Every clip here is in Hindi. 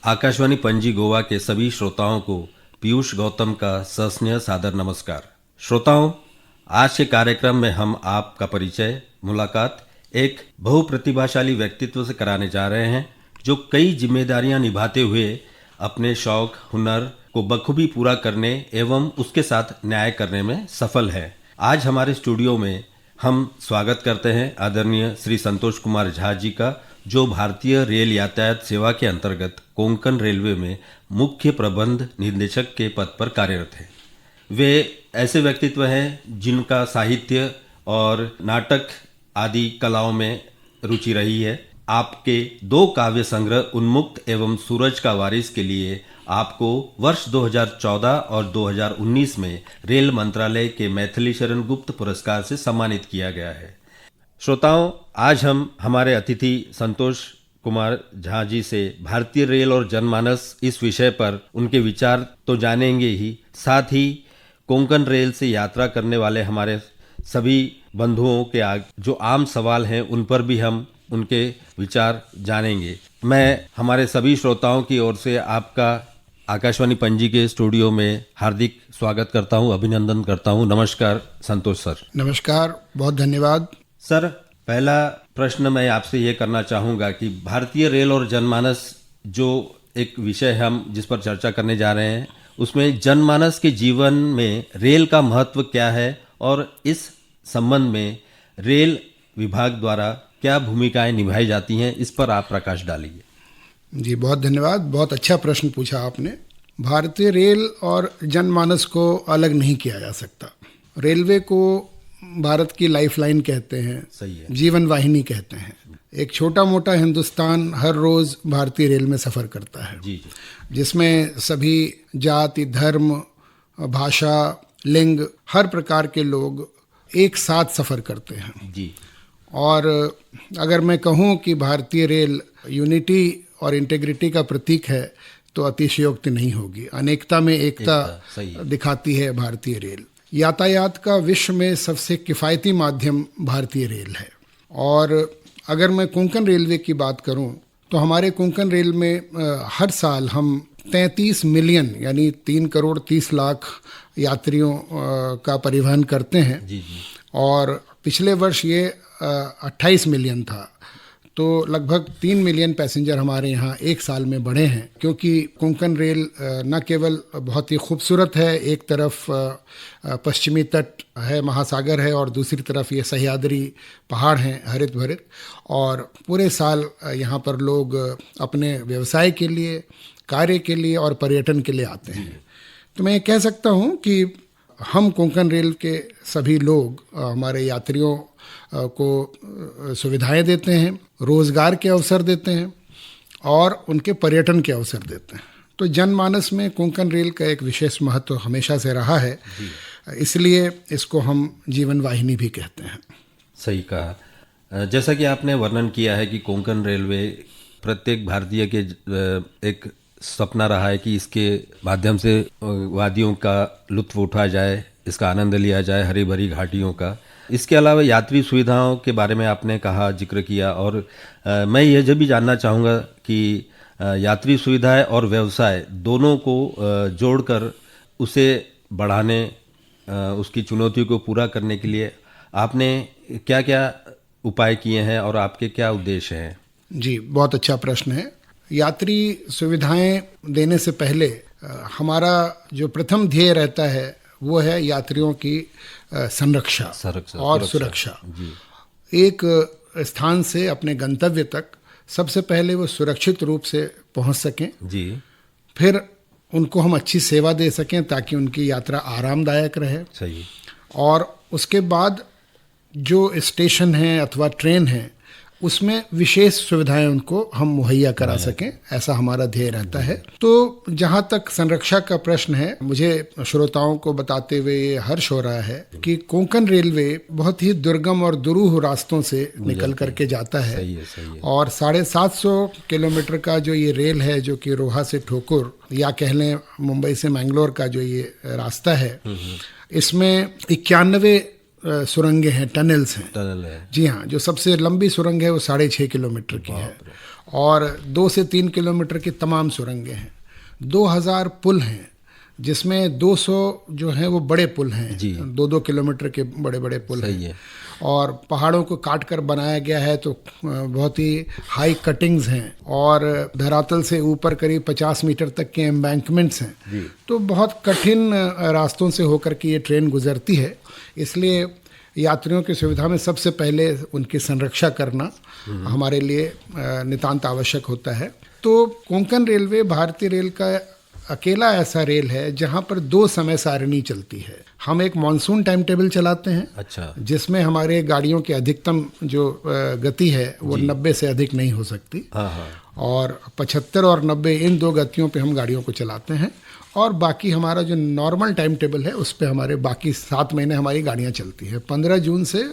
आकाशवाणी पणजी गोवा के सभी श्रोताओं को पीयूष गौतम का सस्नेह सादर नमस्कार। श्रोताओं, आज के कार्यक्रम में हम आपका परिचय, मुलाकात एक बहुप्रतिभाशाली व्यक्तित्व से कराने जा रहे हैं जो कई जिम्मेदारियां निभाते हुए अपने शौक, हुनर को बखूबी पूरा करने एवं उसके साथ न्याय करने में सफल है। आज हमारे स्टूडियो में हम स्वागत करते हैं आदरणीय श्री संतोष कुमार झा जी का, जो भारतीय रेल यातायात सेवा के अंतर्गत कोंकण रेलवे में मुख्य प्रबंध निदेशक के पद पर कार्यरत हैं। वे ऐसे व्यक्तित्व हैं जिनका साहित्य और नाटक आदि कलाओं में रुचि रही है। आपके 2 काव्य संग्रह उन्मुक्त एवं सूरज का वारिस के लिए आपको वर्ष 2014 और 2019 में रेल मंत्रालय के मैथिली शरण गुप्त पुरस्कार से सम्मानित किया गया है। श्रोताओं, आज हम हमारे अतिथि संतोष कुमार झा जी से भारतीय रेल और जनमानस इस विषय पर उनके विचार तो जानेंगे ही, साथ ही कोंकण रेल से यात्रा करने वाले हमारे सभी बंधुओं के जो आम सवाल हैं उन पर भी हम उनके विचार जानेंगे। मैं हमारे सभी श्रोताओं की ओर से आपका आकाशवाणी पणजी के स्टूडियो में हार्दिक स्वागत करता हूं, अभिनंदन करता हूं। नमस्कार संतोष सर। नमस्कार, बहुत धन्यवाद सर। पहला प्रश्न मैं आपसे ये करना चाहूँगा कि भारतीय रेल और जनमानस जो एक विषय हम जिस पर चर्चा करने जा रहे हैं, उसमें जनमानस के जीवन में रेल का महत्व क्या है और इस संबंध में रेल विभाग द्वारा क्या भूमिकाएं निभाई जाती हैं, इस पर आप प्रकाश डालिए। जी, बहुत धन्यवाद। बहुत अच्छा प्रश्न पूछा आपने। भारतीय रेल और जनमानस को अलग नहीं किया जा सकता। रेलवे को भारत की लाइफलाइन कहते हैं, सही है, जीवन वाहिनी कहते हैं। एक छोटा मोटा हिंदुस्तान हर रोज भारतीय रेल में सफ़र करता है, जी, जिसमें सभी जाति, धर्म, भाषा, लिंग, हर प्रकार के लोग एक साथ सफ़र करते हैं जी। और अगर मैं कहूँ कि भारतीय रेल यूनिटी और इंटीग्रिटी का प्रतीक है तो अतिशयोक्ति नहीं होगी। अनेकता में एकता दिखाती है भारतीय रेल। यातायात का विश्व में सबसे किफ़ायती माध्यम भारतीय रेल है। और अगर मैं कोंकण रेलवे की बात करूं तो हमारे कोंकण रेल में हर साल हम 33 मिलियन यानी 3 करोड़ 30 लाख यात्रियों का परिवहन करते हैं। जी जी। और पिछले वर्ष ये 28 मिलियन था, तो लगभग 3 मिलियन पैसेंजर हमारे यहाँ एक साल में बढ़े हैं। क्योंकि कोंकण रेल न केवल बहुत ही खूबसूरत है, एक तरफ पश्चिमी तट है, महासागर है, और दूसरी तरफ ये सह्याद्री पहाड़ हैं हरित भरित, और पूरे साल यहाँ पर लोग अपने व्यवसाय के लिए, कार्य के लिए और पर्यटन के लिए आते हैं। तो मैं कह सकता हूँ कि हम कोंकण रेल के सभी लोग हमारे यात्रियों को सुविधाएं देते हैं, रोज़गार के अवसर देते हैं और उनके पर्यटन के अवसर देते हैं। तो जनमानस में कोंकण रेल का एक विशेष महत्व हमेशा से रहा है, इसलिए इसको हम जीवन वाहिनी भी कहते हैं। सही कहा। जैसा कि आपने वर्णन किया है कि कोंकण रेलवे प्रत्येक भारतीय के एक सपना रहा है कि इसके माध्यम से वादियों का लुत्फ उठाया जाए, इसका आनंद लिया जाए, हरी भरी घाटियों का। इसके अलावा यात्री सुविधाओं के बारे में आपने कहा, जिक्र किया, और मैं यह भी जानना चाहूँगा कि यात्री सुविधाएं और व्यवसाय दोनों को जोड़कर उसे बढ़ाने, उसकी चुनौतियों को पूरा करने के लिए आपने क्या क्या उपाय किए हैं और आपके क्या उद्देश्य हैं? जी, बहुत अच्छा प्रश्न है। यात्री सुविधाएं देने से पहले हमारा जो प्रथम ध्येय रहता है वो है यात्रियों की संरक्षा और सुरक्षा। एक स्थान से अपने गंतव्य तक सबसे पहले वो सुरक्षित रूप से पहुंच सकें जी, फिर उनको हम अच्छी सेवा दे सकें ताकि उनकी यात्रा आरामदायक रहे। सही। और उसके बाद जो स्टेशन है अथवा ट्रेन है उसमें विशेष सुविधाएं उनको हम मुहैया करा सकें, ऐसा हमारा ध्येय रहता है। तो जहां तक संरक्षा का प्रश्न है, मुझे श्रोताओं को बताते हुए ये हर्ष हो रहा है कि कोंकण रेलवे बहुत ही दुर्गम और दुरूह रास्तों से निकल करके जाता है। सही है। और 750 किलोमीटर का जो ये रेल है, जो कि रोहा से ठोकुर या कह लें मुंबई से मैंगलोर का जो ये रास्ता है, इसमें 91 सुरंगें हैं, टनल है। जी हाँ, जो सबसे लंबी सुरंग है वो 6.5 किलोमीटर की है और 2 से 3 किलोमीटर की तमाम सुरंगें हैं, 2000 पुल हैं, जिसमें 200 जो हैं वो बड़े पुल हैं, 2-2 किलोमीटर के बड़े बड़े पुल हैं, और पहाड़ों को काट कर बनाया गया है, तो बहुत ही हाई कटिंग्स हैं, और धरातल से ऊपर करीब 50 मीटर तक के एम्बैंकमेंट्स हैं। तो बहुत कठिन रास्तों से होकर के ये ट्रेन गुजरती है, इसलिए यात्रियों की सुविधा में सबसे पहले उनकी संरक्षा करना हमारे लिए नितांत आवश्यक होता है। तो कोंकण रेलवे भारतीय रेल का अकेला ऐसा रेल है जहां पर 2 समय सारणी चलती है। हम एक मॉनसून टाइम टेबल चलाते हैं, अच्छा, जिसमें हमारे गाड़ियों की अधिकतम जो गति है वो 90 से अधिक नहीं हो सकती, और 75 और 90 इन 2 गतियों पे हम गाड़ियों को चलाते हैं, और बाकी हमारा जो नॉर्मल टाइम टेबल है उस पे हमारे बाकी 7 महीने हमारी गाड़ियां चलती है। 15 जून से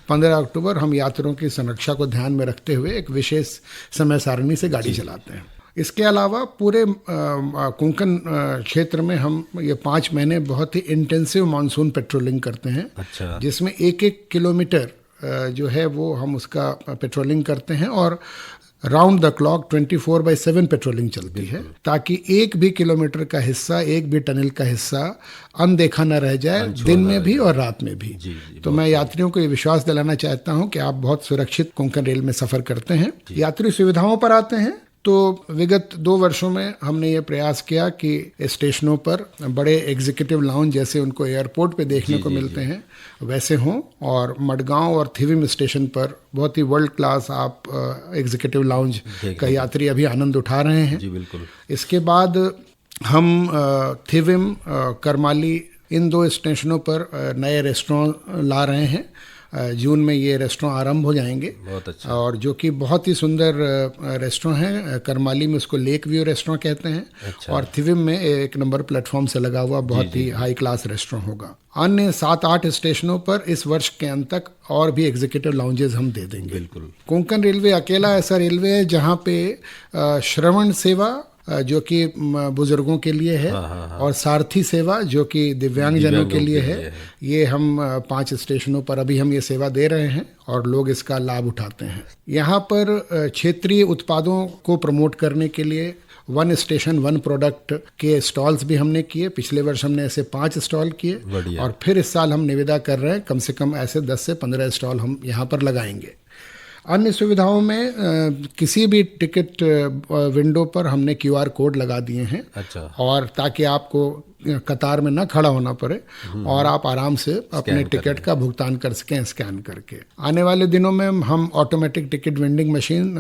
15 अक्टूबर हम यात्रियों की सुरक्षा को ध्यान में रखते हुए एक विशेष समय सारणी से गाड़ी चलाते हैं। इसके अलावा पूरे कोंकण क्षेत्र में हम ये 5 महीने बहुत ही इंटेंसिव मानसून पेट्रोलिंग करते हैं, अच्छा, जिसमें 1-1 किलोमीटर जो है वो हम उसका पेट्रोलिंग करते हैं, और राउंड द क्लॉक 24/7 पेट्रोलिंग चलती है, ताकि एक भी किलोमीटर का हिस्सा, एक भी टनल का हिस्सा अनदेखा न रह जाए, दिन में भी और रात में भी। तो मैं यात्रियों को ये विश्वास दिलाना चाहता हूं कि आप बहुत सुरक्षित कोंकण रेल में सफर करते हैं। यात्री सुविधाओं पर आते हैं, तो विगत 2 वर्षों में हमने ये प्रयास किया कि स्टेशनों पर बड़े एग्जीक्यूटिव लाउंज जैसे उनको एयरपोर्ट पे देखने को मिलते हैं वैसे हों, और मडगांव और थिविम स्टेशन पर बहुत ही वर्ल्ड क्लास आप एग्जीक्यूटिव लाउंज का यात्री अभी आनंद उठा रहे हैं। जी बिल्कुल। इसके बाद हम थिविम, करमाली इन 2 स्टेशनों पर नए रेस्टोरेंट ला रहे हैं। जून में ये रेस्टोरेंट आरंभ हो जाएंगे, बहुत अच्छा, और जो कि बहुत ही सुंदर रेस्टोरेंट है। करमाली में उसको लेक व्यू रेस्टोरेंट कहते हैं, अच्छा, और थिविम में 1 नंबर प्लेटफॉर्म से लगा हुआ बहुत ही हाई क्लास रेस्टोरेंट होगा। अन्य 7-8 स्टेशनों पर इस वर्ष के अंत तक और भी एग्जीक्यूटिव लाउंजेस हम दे देंगे। बिल्कुल। कोंकण रेलवे अकेला ऐसा रेलवे है जहाँ पे श्रवण सेवा जो कि बुजुर्गों के लिए है, और सारथी सेवा जो कि दिव्यांगजनों के लिए है। ये हम 5 स्टेशनों पर अभी हम ये सेवा दे रहे हैं, और लोग इसका लाभ उठाते हैं। यहाँ पर क्षेत्रीय उत्पादों को प्रमोट करने के लिए 1 स्टेशन 1 प्रोडक्ट के स्टॉल्स भी हमने किए। पिछले वर्ष हमने ऐसे 5 स्टॉल किए, और फिर इस साल हम निविदा कर रहे हैं कम से कम ऐसे 10 से 15 स्टॉल हम यहाँ पर लगाएंगे। अन्य सुविधाओं में किसी भी टिकट विंडो पर हमने QR कोड लगा दिए हैं, अच्छा, और ताकि आपको कतार में ना खड़ा होना पड़े, और आप आराम से अपने टिकट का भुगतान कर सकें स्कैन करके। आने वाले दिनों में हम automatic ticket vending machine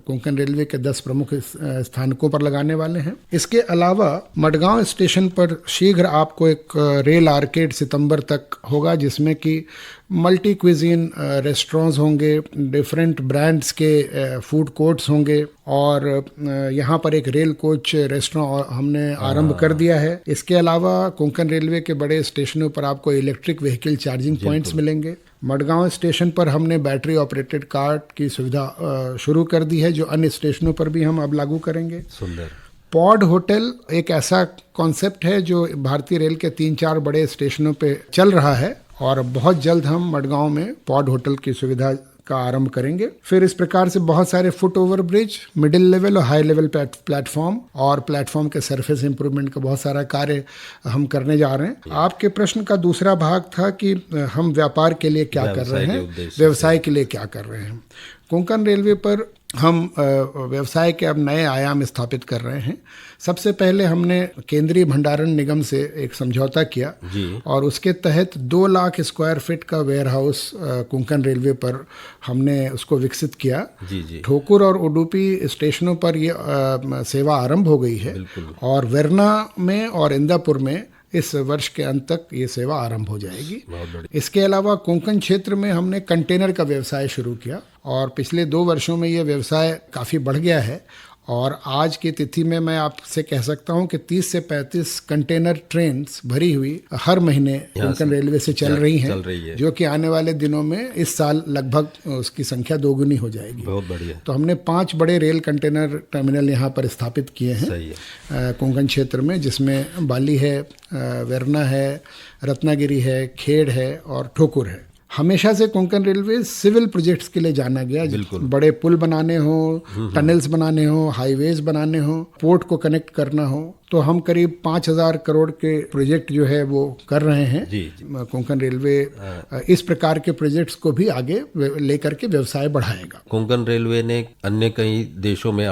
Konkan railway के 10 प्रमुख स्थानकों पर लगाने वाले हैं। इसके अलावा मडगांव स्टेशन पर शीघ्र आपको एक रेल आर्केड सितंबर तक होगा, जिसमें कि मल्टी क्विजीन रेस्टोरेंट्स होंगे, डिफरेंट ब्रांड्स के फूड कोर्ट्स होंगे, और यहाँ पर एक रेल कोच रेस्टोरेंट हमने आरंभ कर दिया है। इसके अलावा कोंकण रेलवे के बड़े स्टेशनों पर आपको इलेक्ट्रिक व्हीकल चार्जिंग पॉइंट्स मिलेंगे। मडगांव स्टेशन पर हमने बैटरी ऑपरेटेड कार्ट की सुविधा शुरू कर दी है, जो अन्य स्टेशनों पर भी हम अब लागू करेंगे। सुंदर। पॉड होटल एक ऐसा कॉन्सेप्ट है जो भारतीय रेल के 3-4 बड़े स्टेशनों पे चल रहा है, और बहुत जल्द हम मडगांव में पॉड होटल की सुविधा का आरंभ करेंगे। फिर इस प्रकार से बहुत सारे foot over bridge, middle level और हाई लेवल प्लेटफॉर्म, और प्लेटफॉर्म के सरफेस इंप्रूवमेंट का बहुत सारा कार्य हम करने जा रहे हैं। आपके प्रश्न का दूसरा भाग था कि हम व्यापार के लिए क्या कर रहे हैं, व्यवसाय के लिए क्या कर रहे हैं। कोंकण रेलवे पर हम व्यवसाय के अब नए आयाम स्थापित कर रहे हैं। सबसे पहले हमने केंद्रीय भंडारण निगम से एक समझौता किया, और उसके तहत 2 लाख स्क्वायर फीट का वेयर हाउस कोंकण रेलवे पर हमने उसको विकसित किया। ठोकुर और उडुपी स्टेशनों पर ये सेवा आरंभ हो गई है, और वेरना में और इंदापुर में इस वर्ष के अंत तक ये सेवा आरंभ हो जाएगी। इसके अलावा कोंकण क्षेत्र में हमने कंटेनर का व्यवसाय शुरू किया, और पिछले 2 वर्षों में ये व्यवसाय काफ़ी बढ़ गया है, और आज की तिथि में मैं आपसे कह सकता हूं कि 30 से 35 कंटेनर ट्रेन्स भरी हुई हर महीने कोंकण रेलवे से चल रही हैं, जो कि आने वाले दिनों में इस साल लगभग उसकी संख्या 2 गुनी हो जाएगी। बहुत बढ़िया। तो हमने 5 बड़े रेल कंटेनर टर्मिनल यहाँ पर स्थापित किए हैं कोंकण क्षेत्र में, जिसमें बाली है, वेरना है, रत्नागिरी है, खेड़ है और ठोकुर है। हमेशा से कोंकण रेलवे सिविल प्रोजेक्ट्स के लिए जाना गया। बिल्कुल। बड़े पुल बनाने हो, टनल्स बनाने हो, हाईवेज बनाने हो, पोर्ट को कनेक्ट करना हो, तो हम करीब 5,000 करोड़ के प्रोजेक्ट जो है वो कर रहे हैं। जी। कोंकण रेलवे इस प्रकार के प्रोजेक्ट्स को भी आगे लेकर के व्यवसाय बढ़ाएगा। कोंकण रेलवे ने अन्य कई देशों में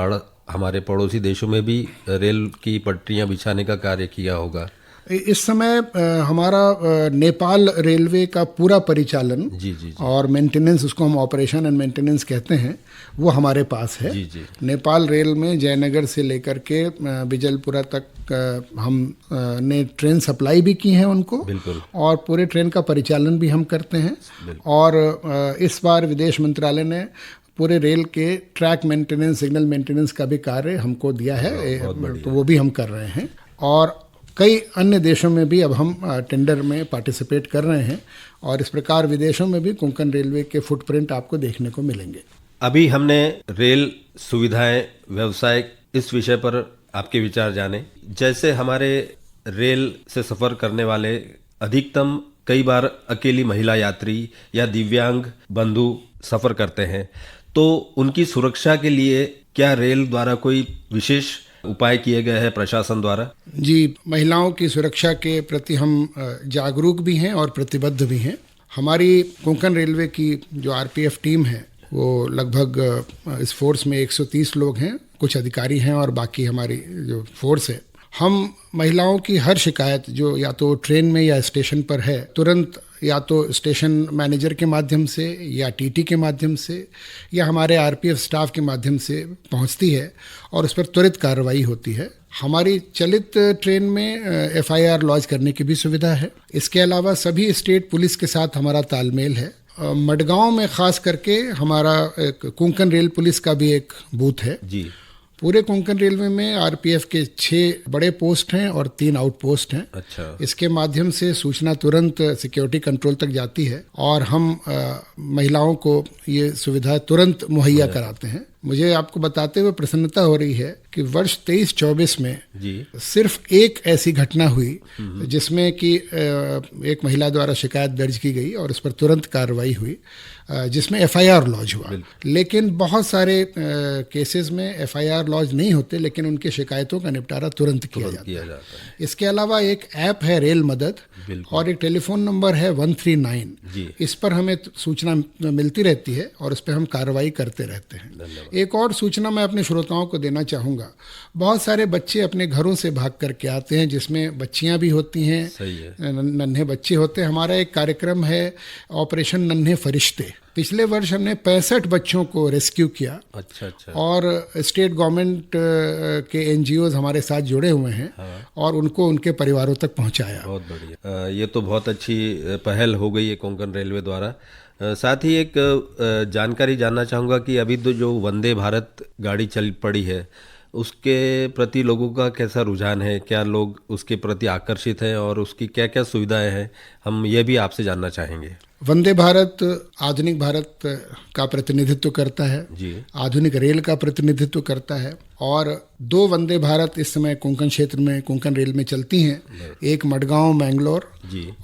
हमारे पड़ोसी देशों में भी रेल की पटरियां बिछाने का कार्य किया होगा। इस समय हमारा नेपाल रेलवे का पूरा परिचालन जी जी जी। और मेंटेनेंस, उसको हम ऑपरेशन एंड मेंटेनेंस कहते हैं, वो हमारे पास है। जी जी। नेपाल रेल में जयनगर से लेकर के बिजलपुरा तक हम ने ट्रेन सप्लाई भी की है उनको। बिल्कुल। और पूरे ट्रेन का परिचालन भी हम करते हैं। और इस बार विदेश मंत्रालय ने पूरे रेल के ट्रैक मेंटेनेंस, सिग्नल मेंटेनेंस का भी कार्य हमको दिया है, तो वो भी हम कर रहे हैं। और कई अन्य देशों में भी अब हम टेंडर में पार्टिसिपेट कर रहे हैं, और इस प्रकार विदेशों में भी कोंकण रेलवे के फुटप्रिंट आपको देखने को मिलेंगे। अभी हमने रेल सुविधाएं, व्यवसाय, इस विषय पर आपके विचार जाने। जैसे हमारे रेल से सफर करने वाले अधिकतम कई बार अकेली महिला यात्री या दिव्यांग बंधु सफर करते हैं, तो उनकी सुरक्षा के लिए क्या रेल द्वारा कोई विशेष उपाय किए गए हैं प्रशासन द्वारा? जी, महिलाओं की सुरक्षा के प्रति हम जागरूक भी हैं और प्रतिबद्ध भी हैं। हमारी कोंकण रेलवे की जो आरपीएफ टीम है, वो लगभग इस फोर्स में 130 लोग हैं, कुछ अधिकारी हैं और बाकी हमारी जो फोर्स है। हम महिलाओं की हर शिकायत जो या तो ट्रेन में या स्टेशन पर है, तुरंत या तो स्टेशन मैनेजर के माध्यम से या टीटी के माध्यम से या हमारे आरपीएफ स्टाफ के माध्यम से पहुंचती है और उस पर त्वरित कार्रवाई होती है। हमारी चलित ट्रेन में एफआईआर लॉन्च करने की भी सुविधा है। इसके अलावा सभी स्टेट पुलिस के साथ हमारा तालमेल है। मडगांव में खास करके हमारा एक कोंकण रेल पुलिस का भी एक बूथ है। जी। पूरे कोंकण रेलवे में आरपीएफ के 6 बड़े पोस्ट हैं और 3 आउट पोस्ट हैं। अच्छा। इसके माध्यम से सूचना तुरंत सिक्योरिटी कंट्रोल तक जाती है और हम महिलाओं को ये सुविधा तुरंत मुहैया कराते हैं। मुझे आपको बताते हुए प्रसन्नता हो रही है कि वर्ष 23-24 में जी। सिर्फ एक ऐसी घटना हुई जिसमें कि एक महिला द्वारा शिकायत दर्ज की गई और उस पर तुरंत कार्रवाई हुई, जिसमें एफआईआर लॉन्च हुआ। लेकिन बहुत सारे केसेस में एफआईआर लॉन्च नहीं होते, लेकिन उनकी शिकायतों का निपटारा तुरंत किया जाता है। इसके अलावा एक ऐप है रेल मदद और एक टेलीफोन नंबर है 139। इस पर हमें सूचना मिलती रहती है और उस पर हम कार्रवाई करते रहते हैं। एक और सूचना मैं अपने श्रोताओं को देना चाहूँगा। बहुत सारे बच्चे अपने घरों से भाग करके आते हैं, जिसमें बच्चियां भी होती हैं, नन्हे बच्चे होते हैं। हमारा एक कार्यक्रम है ऑपरेशन नन्हे फरिश्ते। पिछले वर्ष हमने 65 बच्चों को रेस्क्यू किया। अच्छा। और स्टेट गवर्नमेंट के एनजीओज हमारे साथ जुड़े हुए हैं। हाँ। और उनको उनके परिवारों तक पहुंचाया। बहुत बढ़िया। ये तो बहुत अच्छी पहल हो गई है कोंकण रेलवे द्वारा। साथ ही एक जानकारी जानना चाहूँगा कि अभी तो जो वंदे भारत गाड़ी चल पड़ी है, उसके प्रति लोगों का कैसा रुझान है? क्या लोग उसके प्रति आकर्षित हैं और उसकी क्या क्या सुविधाएं हैं? हम ये भी आपसे जानना चाहेंगे। वंदे भारत आधुनिक भारत का प्रतिनिधित्व करता है जी। आधुनिक रेल का प्रतिनिधित्व करता है। और 2 वंदे भारत इस समय कोंकण क्षेत्र में, कोंकण रेल में चलती हैं। एक मडगांव मैंगलोर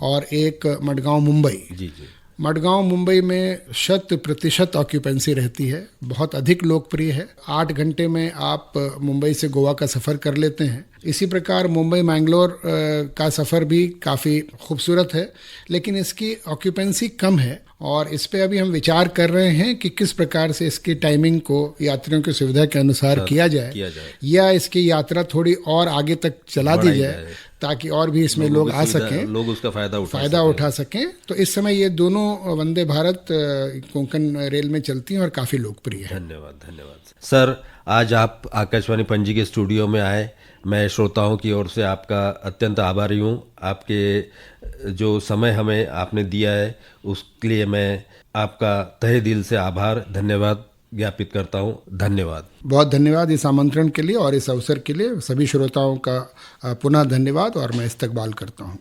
और एक मडगांव मुंबई। जी। मडगांव मुंबई में 100% ऑक्यूपेंसी रहती है, बहुत अधिक लोकप्रिय है। 8 घंटे में आप मुंबई से गोवा का सफ़र कर लेते हैं। इसी प्रकार मुंबई मैंगलोर का सफ़र भी काफ़ी खूबसूरत है, लेकिन इसकी ऑक्यूपेंसी कम है और इस पे अभी हम विचार कर रहे हैं कि किस प्रकार से इसकी टाइमिंग को यात्रियों की सुविधा के अनुसार किया जाए या इसकी यात्रा थोड़ी और आगे तक चला दी जाए, ताकि और भी इसमें लोग आ सकें, लोग उसका फायदा उठा सकें। तो इस समय ये दोनों वंदे भारत कोंकण रेल में चलती हैं और काफ़ी लोकप्रिय है। धन्यवाद सर। आज आप आकाशवाणी पणजी के स्टूडियो में आए, मैं श्रोताओं की ओर से आपका अत्यंत आभारी हूँ। आपके जो समय हमें आपने दिया है उसके लिए मैं आपका तहे दिल से आभार, धन्यवाद ज्ञापित करता हूँ। धन्यवाद। बहुत धन्यवाद इस आमंत्रण के लिए और इस अवसर के लिए। सभी श्रोताओं का पुनः धन्यवाद और मैं इस्तकबाल करता हूँ।